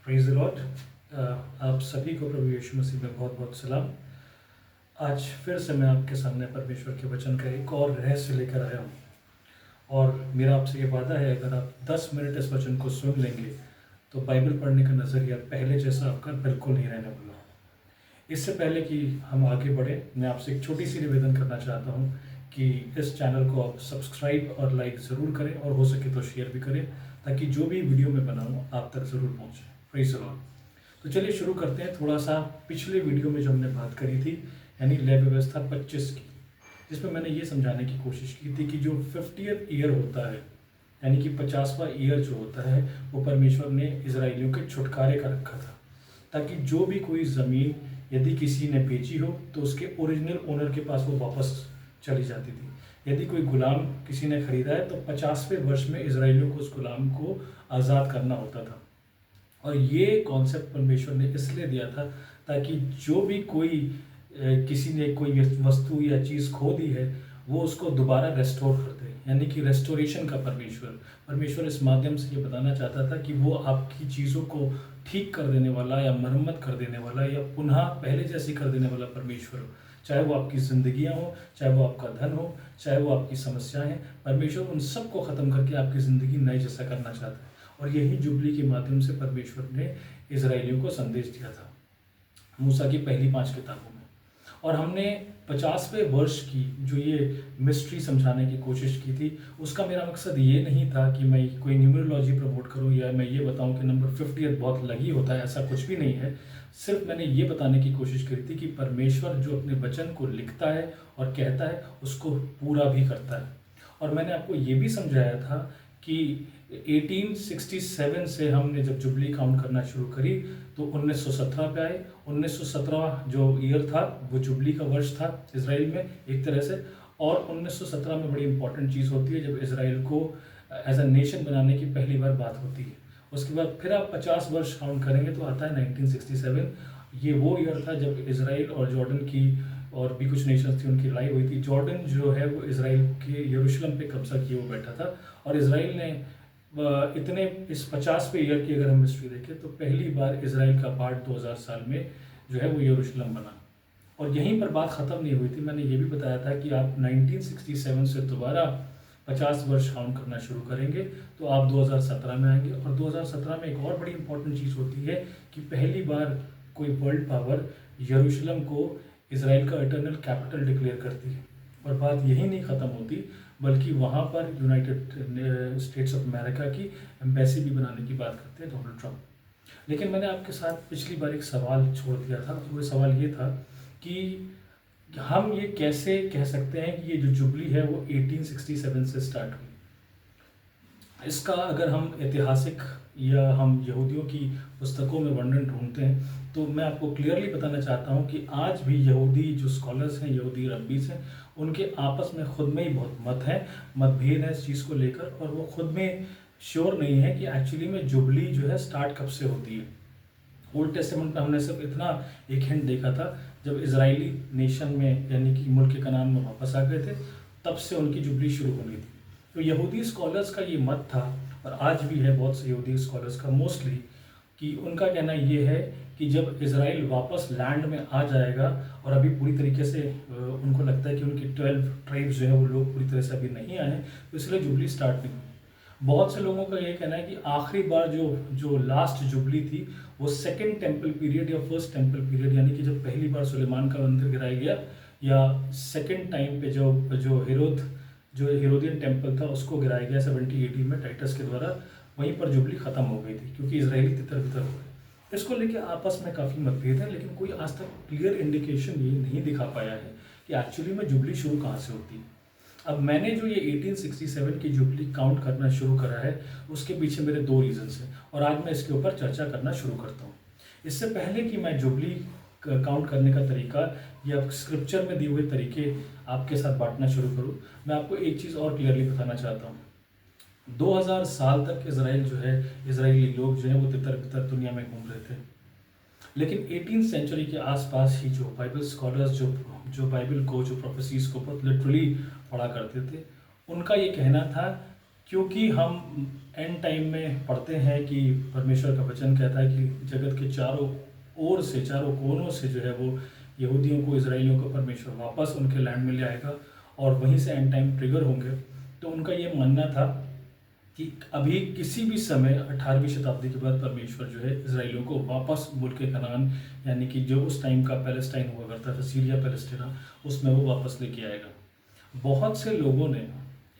Praise the Lord. आप सभी को प्रभु यीशु मसीह में बहुत बहुत सलाम। आज फिर से मैं आपके सामने परमेश्वर के वचन का एक और रहस्य लेकर आया हूँ और मेरा आपसे ये वादा है, अगर आप 10 मिनट इस वचन को सुन लेंगे तो बाइबल पढ़ने का नज़रिया पहले जैसा आपका बिल्कुल नहीं रहने वाला। इससे पहले कि हम आगे बढ़े, मैं आपसे एक छोटी सी निवेदन करना चाहता हूँ कि इस चैनल को आप सब्सक्राइब और लाइक ज़रूर करें और हो सके तो शेयर भी करें, ताकि जो भी वीडियो मैं बनाऊँ आप तक ज़रूर पहुँचे। Praise the Lord. तो चलिए शुरू करते हैं। थोड़ा सा पिछले वीडियो में जो हमने बात करी थी, यानी लय व्यवस्था 25 की, जिसमें मैंने ये समझाने की कोशिश की थी कि जो 50th ईयर होता है, यानी कि 50वां ईयर जो होता है, वो परमेश्वर ने इजराइलियों के छुटकारे का रखा था, ताकि जो भी कोई ज़मीन यदि किसी ने बेची हो तो उसके ओरिजिनल ओनर के पास वो वापस चली जाती थी। यदि कोई गुलाम किसी ने खरीदा है तो 50वें वर्ष में इजराइलियों को उस गुलाम को आज़ाद करना होता था। और ये कॉन्सेप्ट परमेश्वर ने इसलिए दिया था ताकि जो भी कोई किसी ने कोई वस्तु या चीज़ खो दी है वो उसको दोबारा रेस्टोर कर दे, यानी कि रेस्टोरेशन का परमेश्वर इस माध्यम से ये बताना चाहता था कि वो आपकी चीज़ों को ठीक कर देने वाला या मरम्मत कर देने वाला या पुनः पहले जैसी कर देने वाला परमेश्वर हो। चाहे वो आपकी ज़िंदगियाँ हो, चाहे वो आपका धन हो, चाहे वो आपकी समस्याएं, परमेश्वर उन सब को ख़त्म करके आपकी ज़िंदगी नए जैसा करना चाहता है। और यही जुबली के माध्यम से परमेश्वर ने इजराइलियों को संदेश दिया था मूसा की पहली 5 किताबों में। और हमने 50वें वर्ष की जो ये मिस्ट्री समझाने की कोशिश की थी, उसका मेरा मकसद ये नहीं था कि मैं कोई न्यूमरोलॉजी प्रमोट करूं या मैं ये बताऊं कि नंबर 50 बहुत लगी होता है, ऐसा कुछ भी नहीं है। सिर्फ मैंने ये बताने की कोशिश करी थी कि परमेश्वर जो अपने वचन को लिखता है और कहता है उसको पूरा भी करता है। और मैंने आपको ये भी समझाया था कि 1867 से हमने जब जुबली काउंट करना शुरू करी तो 1917 पे आए। 1917 जो ईयर था वो जुबली का वर्ष था इसराइल में एक तरह से। और 1917 में बड़ी इंपॉर्टेंट चीज़ होती है जब इसराइल को एज अ नेशन बनाने की पहली बार बात होती है। उसके बाद फिर आप 50 वर्ष काउंट करेंगे तो आता है 1967। ये वो ईयर था जब इसराइल और जॉर्डन की और भी कुछ नेशंस थी उनकी लड़ाई हुई थी। जॉर्डन जो है वो इसराइल के यरूशलेम पे कब्जा किए हुए बैठा था और इसराइल ने इतने इस 50वें ईयर की अगर हम हिस्ट्री देखें तो पहली बार इसराइल का पार्ट 2000 साल में जो है वो यरूशलेम बना। और यहीं पर बात ख़त्म नहीं हुई थी। मैंने ये भी बताया था कि आप 1967 से दोबारा 50 वर्ष काउंट करना शुरू करेंगे तो आप 2017 में आएंगे। और 2017 में एक और बड़ी इंपॉर्टेंट चीज़ होती है कि पहली बार कोई वर्ल्ड पावर यरूशलेम को इसराइल का इटर्नल कैपिटल डिक्लेयर करती है। और बात यही नहीं ख़त्म होती, बल्कि वहाँ पर यूनाइटेड स्टेट्स ऑफ अमेरिका की एम्बेसी भी बनाने की बात करते हैं डोनाल्ड ट्रंप। लेकिन मैंने आपके साथ पिछली बार एक सवाल छोड़ दिया था। वो सवाल ये था कि हम ये कैसे कह सकते हैं कि ये जो जुबली है वो 1867 से स्टार्ट हुई। इसका अगर हम ऐतिहासिक या हम यहूदियों की पुस्तकों में वर्णन ढूंढते हैं तो मैं आपको क्लियरली बताना चाहता हूँ कि आज भी यहूदी जो स्कॉलर्स हैं, यहूदी रब्बीस हैं, उनके आपस में खुद में ही बहुत मतभेद है इस चीज़ को लेकर। और वो खुद में श्योर नहीं है कि एक्चुअली में जुबली जो है स्टार्ट कब से होती है। ओल्ड टेस्टामेंट में हमने सिर्फ इतना एक हिंट देखा था, जब इजरायली नेशन में यानी कि मुल्क कनान में वापस आ गए थे तब से उनकी जुबली शुरू होनी थी। तो यहूदी स्कॉलर्स का ये मत था और आज भी है बहुत से यहूदी स्कॉलर्स का मोस्टली, कि उनका कहना ये है कि जब इजराइल वापस लैंड में आ जाएगा, और अभी पूरी तरीके से उनको लगता है कि उनकी 12 ट्राइब्स जो है वो लोग पूरी तरह से अभी नहीं आए, तो इसलिए जुबली स्टार्ट नहीं हुई। बहुत से लोगों का ये कहना है कि आखिरी बार जो लास्ट जुबली थी वो सेकेंड टेम्पल पीरियड या फर्स्ट टेम्पल पीरियड, यानी कि जब पहली बार सुलेमान का मंदिर गिराया गया, या सेकेंड टाइम पे जो हेरोदियन टेम्पल था उसको गिराया गया 70 AD में टाइटस के द्वारा, वहीं पर जुबली ख़त्म हो गई थी क्योंकि इसराइली तितर बितर हो गए। इसको लेके आपस में काफ़ी मतभेद है, लेकिन कोई आज तक क्लियर इंडिकेशन ये नहीं दिखा पाया है कि एक्चुअली में जुबली शुरू कहाँ से होती है। अब मैंने जो ये 1867 की जुबली काउंट करना शुरू करा है उसके पीछे मेरे 2 रीजंस हैं और आज मैं इसके ऊपर चर्चा करना शुरू करता हूँ। इससे पहले कि मैं जुबली काउंट करने का तरीका या स्क्रिप्चर में दिए हुए तरीके आपके साथ बांटना शुरू करूँ, मैं आपको एक चीज़ और क्लियरली बताना चाहता हूँ। 2000 साल तक इसराइल जो है, इसराइली लोग जो है वो तितर बितर दुनिया में घूम रहे थे। लेकिन 18th सेंचुरी के आसपास ही जो बाइबल स्कॉलर्स जो बाइबल को, जो प्रोफेसीज को बहुत लिटरली पढ़ा करते थे, उनका ये कहना था क्योंकि हम एंड टाइम में पढ़ते हैं कि परमेश्वर का वचन कहता है कि जगत के चारों ओर से, चारों कोनों से जो है वो यहूदियों को, इजराइलियों को परमेश्वर वापस उनके लैंड में ले आएगा और वहीं से एंड टाइम ट्रिगर होंगे। तो उनका ये मानना था कि अभी किसी भी समय 18वीं शताब्दी के बाद परमेश्वर जो है इजराइलियों को वापस मुल्क कनान, यानी कि जो उस टाइम का पैलेस्टाइन हुआ करता था, सीरिया पैलेस्टीना, उसमें वो वापस लेके आएगा। बहुत से लोगों ने,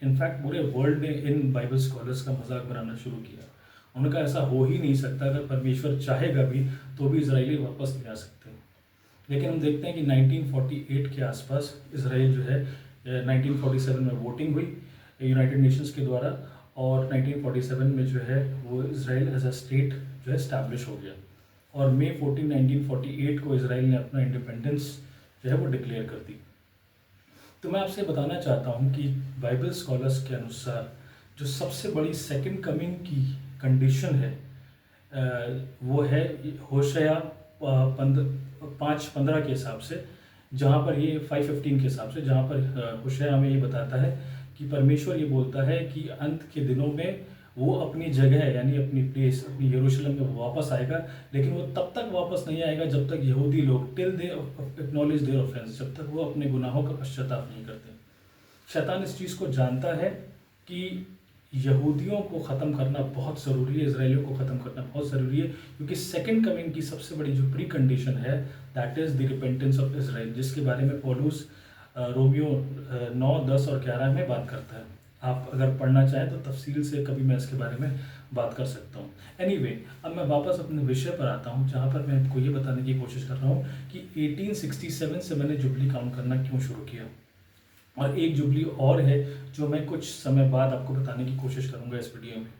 इनफैक्ट पूरे वर्ल्ड ने इन बाइबल स्कॉलर्स का मजाक बनाना शुरू किया। उनका ऐसा हो ही नहीं सकता, अगर परमेश्वर चाहेगा भी तो भी इजराइली वापस ले आ सकते हैं। लेकिन हम देखते हैं कि 1948 के आसपास इसराइल जो है 1947 में वोटिंग हुई यूनाइटेड नेशंस के द्वारा, और 1947 में जो है वो इसराइल एज अ स्टेट जो है इस्टेब्लिश हो गया, और मई 14 1948 को इसराइल ने अपना इंडिपेंडेंस जो है वो डिक्लेयर कर दी। तो मैं आपसे बताना चाहता हूँ कि बाइबल स्कॉलर्स के अनुसार जो सबसे बड़ी सेकंड कमिंग की कंडीशन है वो है होशया 5:15 के हिसाब से, जहाँ पर ये 5:15 के हिसाब से, जहाँ पर होशया हमें ये बताता है कि परमेश्वर ये बोलता है कि अंत के दिनों में वो अपनी जगह, यानी अपनी प्लेस, अपनी यरूशलेम में वापस आएगा। लेकिन वो तब तक वापस नहीं आएगा जब तक यहूदी लोग till they acknowledge their offence, जब तक वो अपने गुनाहों का पश्चाताप नहीं करते। शैतान इस चीज़ को जानता है कि यहूदियों को ख़त्म करना बहुत ज़रूरी है, इसराइलियों को ख़त्म करना बहुत ज़रूरी है, क्योंकि सेकंड कमिंग की सबसे बड़ी जो प्री कंडीशन है that is the repentance of Israel, जिसके बारे में पौलुस रोमियो 9, 10 और 11 में बात करता है। आप अगर पढ़ना चाहें तो तफसील से कभी मैं इसके बारे में बात कर सकता हूँ। एनीवे, अब मैं वापस अपने विषय पर आता हूँ, जहाँ पर मैं आपको ये बताने की कोशिश कर रहा हूँ कि 1867 से मैंने जुबली काउंट करना क्यों शुरू किया, और एक जुबली और है जो मैं कुछ समय बाद आपको बताने की कोशिश करूँगा इस वीडियो में।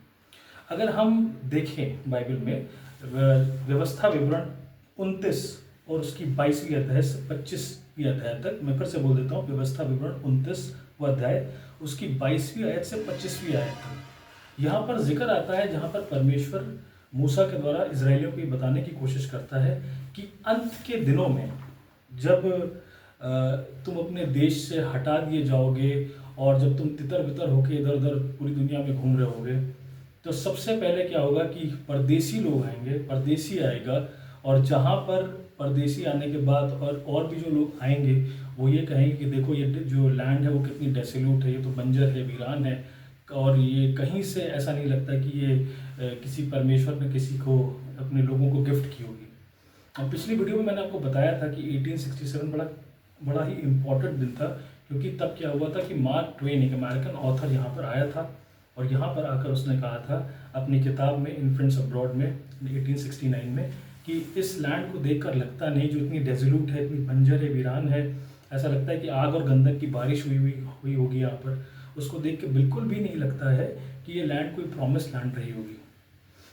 अगर हम देखें बाइबल में व्यवस्था विवरण 29 और उसकी 22वीं अध्याय से 25वीं अध्याय तक, मैं फिर से बोल देता हूँ, व्यवस्था विवरण 29वां अध्याय उसकी 22वीं आयत से 25वीं आयत तक, यहाँ पर जिक्र आता है जहाँ पर परमेश्वर मूसा के द्वारा इजराइलियों को ये बताने की कोशिश करता है कि अंत के दिनों में जब तुम अपने देश से हटा दिए जाओगे और जब तुम तितर बितर होके इधर उधर पूरी दुनिया में घूम रहे होगे, तो सबसे पहले क्या होगा कि परदेसी लोग आएंगे, परदेसी आएगा, और जहाँ पर परदेसी आने के बाद और भी जो लोग आएंगे वो ये कहेंगे कि देखो ये जो लैंड है वो कितनी डेसोल्यूट है, ये तो बंजर है, वीरान है, और ये कहीं से ऐसा नहीं लगता कि ये किसी परमेश्वर ने किसी को, अपने लोगों को गिफ्ट की होगी। और पिछली वीडियो में मैंने आपको बताया था कि 1867 बड़ा ही इम्पोर्टेंट दिन था, क्योंकि तब क्या हुआ था कि मार्क ट्वेन, एक अमेरिकन ऑथर, यहाँ पर आया था और यहाँ पर आकर उसने कहा था अपनी किताब में इन्फ्रेंड्स अब्रॉड में 1869 में कि इस लैंड को देखकर लगता नहीं, जो इतनी डेजोल्यूट है, इतनी बंजर है, वीरान है, ऐसा लगता है कि आग और गंधक की बारिश हुई होगी यहाँ पर, उसको देख के बिल्कुल भी नहीं लगता है कि ये लैंड कोई प्रॉमिस लैंड रही होगी।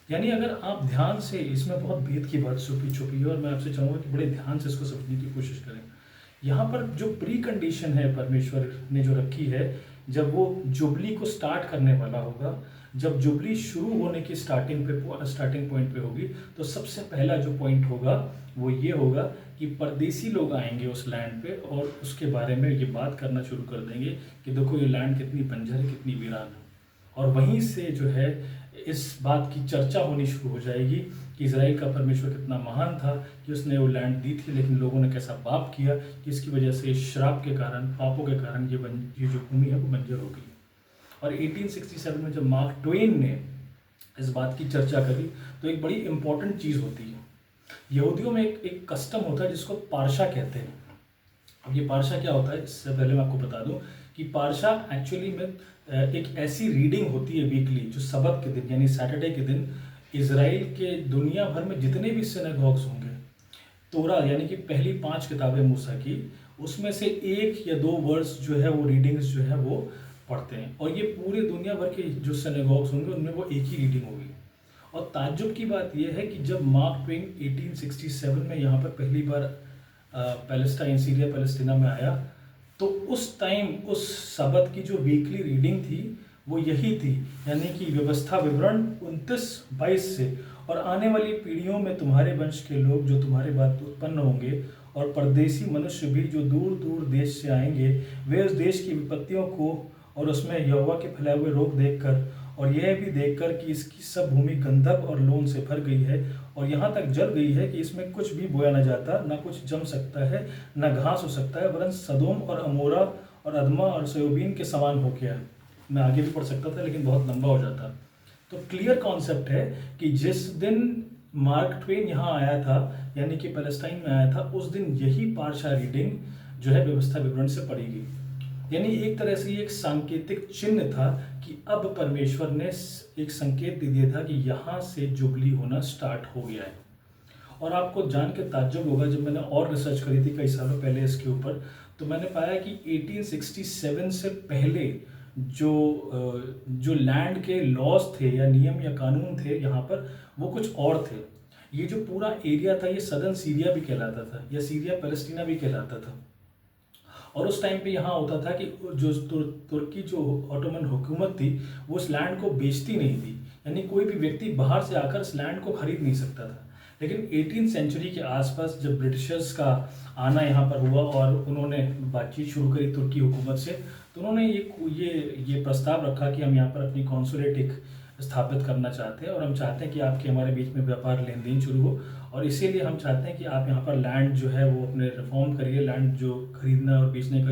यानी अगर आप ध्यान से, इसमें बहुत भेद की बात छुपी है और मैं आपसे चाहूँगा कि बड़े ध्यान से इसको समझने की कोशिश करें। यहाँ पर जो प्री कंडीशन है परमेश्वर ने जो रखी है, जब वो जुबली को स्टार्ट करने वाला होगा, जब जुबली शुरू होने की स्टार्टिंग पॉइंट पे होगी, तो सबसे पहला जो पॉइंट होगा वो ये होगा कि परदेसी लोग आएंगे उस लैंड पे और उसके बारे में ये बात करना शुरू कर देंगे कि देखो ये लैंड कितनी बंजर है, कितनी वीरान है। और वहीं से जो है इस बात की चर्चा होनी शुरू हो जाएगी कि इजराइल का परमेश्वर कितना महान था कि उसने वो लैंड दी थी, लेकिन लोगों ने कैसा पाप किया कि इसकी वजह से श्राप के कारण, पापों के कारण ये जो भूमि है वो बंजर हो गई। और 1867 में जब मार्क ट्वेन ने इस बात की चर्चा करी, तो एक बड़ी इंपॉर्टेंट चीज़ होती है। यहूदियों में एक कस्टम होता है जिसको पारशा कहते हैं। अब ये पारशा क्या होता है, इससे पहले मैं आपको बता दूं कि पारशा एक्चुअली में एक ऐसी रीडिंग होती है वीकली, जो सबत के दिन यानी सैटरडे के दिन इजराइल के दुनिया भर में जितने भी सिनेगॉग्स होंगे, तोरा यानी कि पहली 5 किताबें मूसा की, उसमें से 1 या 2 वर्ड्स जो है वो रीडिंग्स जो है वो पढ़ते हैं, और ये पूरे दुनिया भर के जो सिनेगॉग्स होंगे उनमें वो एक ही रीडिंग होगी। और ताज्जुब की बात यह है कि जब मार्क ट्वेन 1867 में यहाँ पर पहली बार पैलेस्टाइन, सीरिया पैलेस्टीना में आया, तो उस टाइम उस सबत की जो वीकली रीडिंग थी वो यही थी, यानी कि व्यवस्था विवरण 29-22 से, और आने वाली पीढ़ियों में तुम्हारे वंश के लोग जो तुम्हारे बाद उत्पन्न होंगे, और परदेसी मनुष्य भी जो दूर दूर देश से आएंगे, वे उस देश की विपत्तियों को और उसमें यहोवा के फैलाए हुए रोग देखकर और यह भी देखकर कि इसकी सब भूमि गंधक और लोन से भर गई है और यहाँ तक जल गई है कि इसमें कुछ भी बोया न जाता, न कुछ जम सकता है, न घास हो सकता है, वरन सदोम और अमोरा और अदमा और सयोबीन के समान हो गया। मैं आगे भी पढ़ सकता था लेकिन बहुत लंबा हो जाता। तो क्लियर कॉन्सेप्ट है कि जिस दिन मार्क ट्वेन यहाँ आया था, यानी कि पैलेस्टाइन में आया था, उस दिन यही पारशा रीडिंग जो है व्यवस्था विवरण से पढ़ी गई। यानी एक तरह से ये एक सांकेतिक चिन्ह था कि अब परमेश्वर ने एक संकेत दे दिया था कि यहाँ से जुबली होना स्टार्ट हो गया है। और आपको जान के ताज्जुब होगा, जब मैंने और रिसर्च करी थी कई सालों पहले इसके ऊपर, तो मैंने पाया कि 1867 से पहले जो लैंड के लॉज थे या नियम या कानून थे यहाँ पर, वो कुछ और थे। ये जो पूरा एरिया था ये सदर्न सीरिया भी कहलाता था या सीरिया पैलेस्टीना भी कहलाता था। और उस टाइम पे यहाँ होता था कि जो तुर्की जो ऑटोमन हुकूमत थी वो उस लैंड को बेचती नहीं थी, यानी कोई भी व्यक्ति बाहर से आकर इस लैंड को खरीद नहीं सकता था। लेकिन 18वीं सेंचुरी के आसपास जब ब्रिटिशर्स का आना यहाँ पर हुआ और उन्होंने बातचीत शुरू करी तुर्की हुकूमत से, तो उन्होंने ये प्रस्ताव रखा कि हम यहाँ पर अपनी कॉन्सुलेट एक स्थापित करना चाहते हैं और हम चाहते हैं कि आपके हमारे बीच में व्यापार लेन देन शुरू हो, और इसीलिए हम चाहते हैं कि आप यहाँ पर लैंड जो है वो अपने रिफॉर्म करिए, लैंड जो खरीदना और बेचने का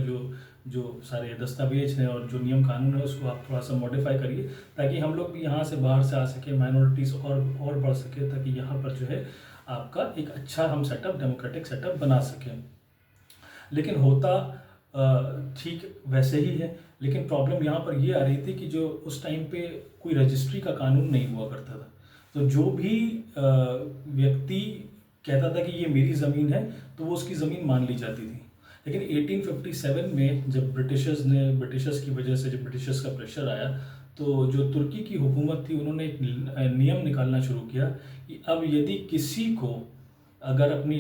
जो सारे दस्तावेज हैं और जो नियम कानून है उसको आप थोड़ा सा मॉडिफाई करिए, ताकि हम लोग भी यहाँ से बाहर से आ सके, माइनॉरिटीज़ और बढ़ सके, ताकि यहाँ पर जो है आपका एक अच्छा हम सेटअप, डेमोक्रेटिक सेटअप बना सकें। लेकिन होता ठीक वैसे ही है, लेकिन प्रॉब्लम यहाँ पर ये आ रही थी कि जो उस टाइम पे कोई रजिस्ट्री का कानून नहीं हुआ करता था। तो जो भी व्यक्ति कहता था कि ये मेरी ज़मीन है तो वो उसकी ज़मीन मान ली जाती थी। लेकिन 1857 में जब ब्रिटिशर्स की वजह से, जब ब्रिटिशर्स का प्रेशर आया, तो जो तुर्की की हुकूमत थी उन्होंने एक नियम निकालना शुरू किया कि अब यदि किसी को अगर अपनी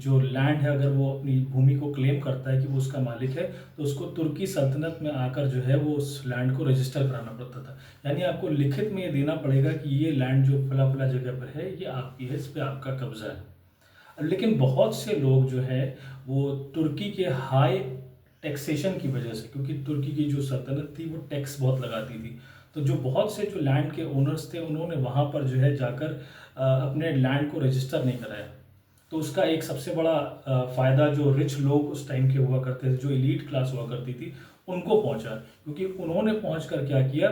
जो लैंड है, अगर वो अपनी भूमि को क्लेम करता है कि वो उसका मालिक है, तो उसको तुर्की सल्तनत में आकर जो है वो उस लैंड को रजिस्टर कराना पड़ता था। यानी आपको लिखित में ये देना पड़ेगा कि ये लैंड जो फला फला जगह पर है ये आपकी है, इस पर आपका कब्जा है। लेकिन बहुत से लोग जो है वो तुर्की के हाई टैक्सेशन की वजह से, क्योंकि तुर्की की जो सल्तनत थी वो टैक्स बहुत लगाती थी, तो जो बहुत से जो लैंड के ओनर्स थे उन्होंने वहाँ पर जो है जाकर अपने लैंड को रजिस्टर नहीं कराया। तो उसका एक सबसे बड़ा फ़ायदा जो रिच लोग उस टाइम के हुआ करते थे, जो एलीट क्लास हुआ करती थी, उनको पहुंचा, क्योंकि उन्होंने पहुंचकर क्या किया,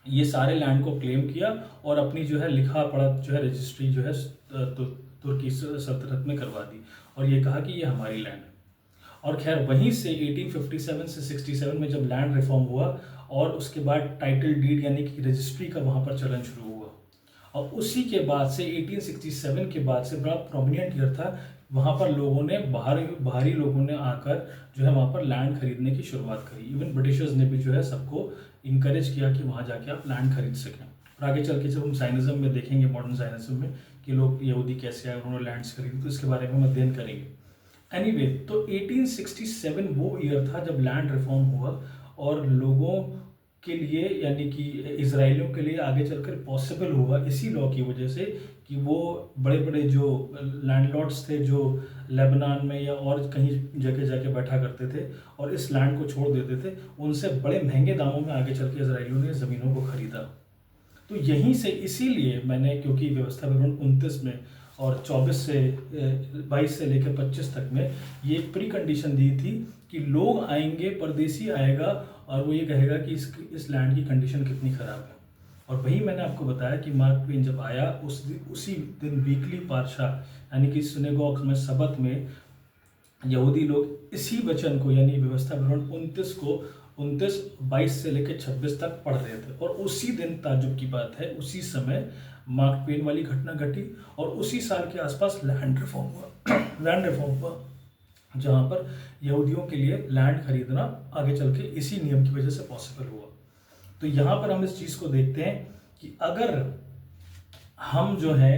ये सारे लैंड को क्लेम किया और अपनी जो है लिखा पढ़ा जो है रजिस्ट्री जो है तुर्की सल्तनत में करवा दी और ये कहा कि ये हमारी लैंड है। और खैर वहीं से 1857 से 67 में जब लैंड रिफॉर्म हुआ और उसके बाद टाइटल डीड यानी कि रजिस्ट्री का वहाँ पर चलन शुरू हुआ, और उसी के बाद से 1867 के बाद से बड़ा प्रोमिनेंट ईयर था, वहाँ पर लोगों ने बाहरी लोगों ने आकर जो है वहाँ पर लैंड खरीदने की शुरुआत करी। इवन ब्रिटिशर्स ने भी जो है सबको इंकरेज किया कि वहाँ जाके आप लैंड खरीद सकें। और आगे चल के जब हम साइनिज्म में देखेंगे, मॉडर्न साइनिज्म में, कि लोग यहूदी कैसे आए, उन्होंने लैंड्स खरीदी, तो इसके बारे में हम अध्ययन करेंगे। एनीवे, तो 1867 वो ईयर था जब लैंड रिफॉर्म हुआ और लोगों के लिए यानी कि इजराइलियों के लिए आगे चलकर पॉसिबल हुआ इसी लॉ की वजह से कि वो बड़े बड़े जो लैंडलॉर्ड्स थे जो लेबनान में या और कहीं जगह जाके बैठा करते थे और इस लैंड को छोड़ देते थे, उनसे बड़े महंगे दामों में आगे चल के इजराइलियों ने ज़मीनों को ख़रीदा। तो यहीं से इसीलिए मैंने, क्योंकि व्यवस्था विवरण 29 में और 22 से लेकर 25 तक में ये प्री कंडीशन दी थी कि लोग आएंगे, परदेसी आएगा और वो ये कहेगा कि इस लैंड की कंडीशन कितनी ख़राब है। और वही मैंने आपको बताया कि मार्क ट्वेन जब आया उसी दिन वीकली पारशा यानी कि सिनेगॉग्स में, सबत में यहूदी लोग इसी वचन को यानी व्यवस्था विवरण 29, 22 से लेकर 26 तक पढ़ रहे थे। और उसी दिन, ताज्जुब की बात है, उसी समय मार्क ट्वेन वाली घटना घटी और उसी साल के आसपास लैंड रिफॉर्म हुआ जहाँ पर यहूदियों के लिए लैंड खरीदना आगे चल के इसी नियम की वजह से पॉसिबल हुआ। तो यहाँ पर हम इस चीज़ को देखते हैं कि अगर हम जो है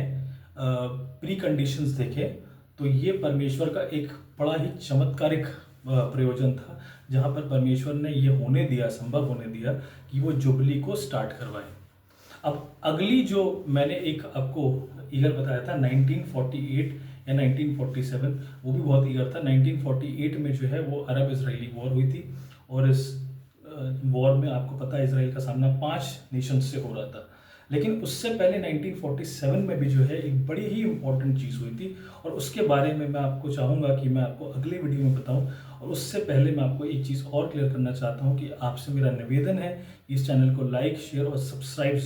प्री कंडीशंस देखें तो ये परमेश्वर का एक बड़ा ही चमत्कारिक प्रयोजन था, जहाँ पर परमेश्वर ने ये होने दिया, संभव होने दिया कि वो जुबली को स्टार्ट करवाए। अब अगली जो मैंने एक आपको ईयर बताया था 1948 या 1947, वो भी बहुत ईयर था। 1948 में जो है वो अरब इजरायली वॉर हुई थी और इस वॉर में आपको पता है इसराइल का सामना 5 नेशंस से हो रहा था। लेकिन उससे पहले 1947 में भी जो है एक बड़ी ही इम्पोर्टेंट चीज़ हुई थी, और उसके बारे में मैं आपको चाहूँगा कि मैं आपको अगले वीडियो में बताऊँ। और उससे पहले मैं आपको एक चीज़ और क्लियर करना चाहता हूँ कि आपसे मेरा निवेदन है, इस चैनल को लाइक, शेयर और सब्सक्राइब